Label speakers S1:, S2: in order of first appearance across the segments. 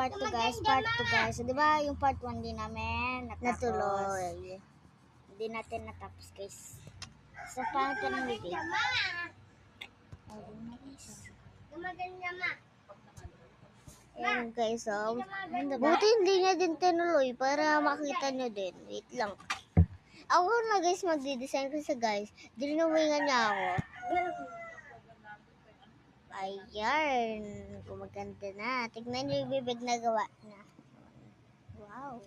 S1: part 2 guys, part 2 guys. So, di ba yung part 1 din namin natuloy. Hindi natin natapos guys. So, paano ito ng bibig? Ayan guys, so, buti hindi niya din tinuloy para makita nyo din. Wait lang. Ako na guys magdi-design kasi guys, dinuwingan niya ako. Ayan, gumaganda na. Tignan niyo yung bibig na gawa na. Wow.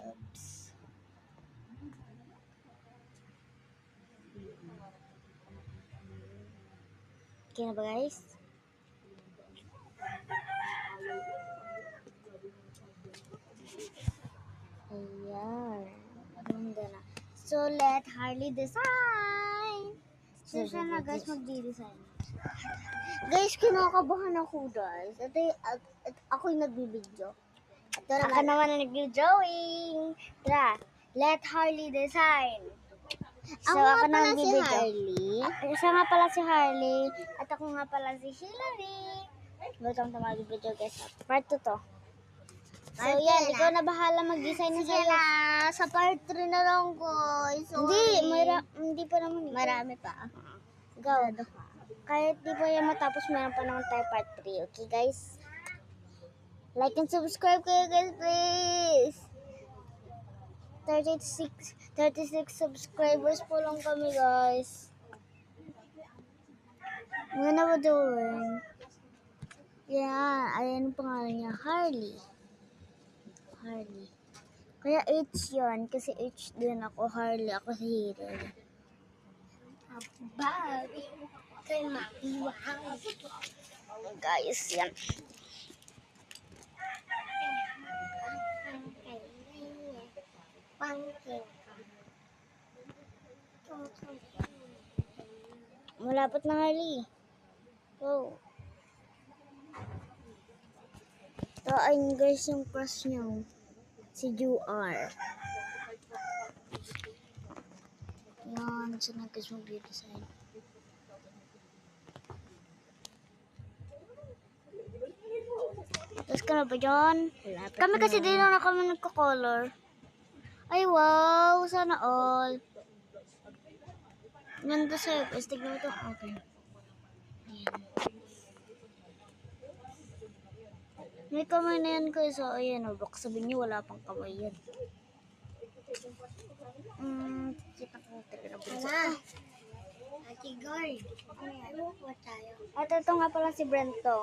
S1: Oops. Okay na ba guys? Ayan. Ganda na. So, let Harley design. So, siya na guys magdi-design. Guys, kinakabahan ako guys. At ako'y nagbibideo. At ako naman ang nag-drawing. Tara, let Harley design. So, ako na si Harley. Siya nga pala si Harley. At ako nga pala si Hillary. Butang na mag-video guys. Part 2 to. So, yan. Ikaw na bahala mag-design na sa'yo. Sa part 3 na lang guys. Hindi pa naman. Marami pa. Go. Kahit di pa yan matapos, meron pa naman tayo part 3. Okay guys? Like and subscribe kayo guys please. 36 subscribers po lang kami guys. Ano ba doon? Yan. Ayan ang pangalan niya. Harley. Kaya H yun. Kasi H din ako. Harley. Ako si Hillary. Abag. Kay Makiwang. Guys, yan. Malapit na Harley. Go. So, ayun guys yung crush niyo. Si Juar. Yan. So, guys mag-design. Tapos ka na ba dyan? Kami kasi din na kami nagko-color. Ay wow! Sana all. Ganda sa'yo. Tapos tignan mo ito. Okay. Ayan. May kamay na yan guys. So ayan o. Baka sabihin nyo wala pang kamay yan. Kita ko talaga na bunso. Ate Guard. Ano tayo? At ito nga pala si Brento.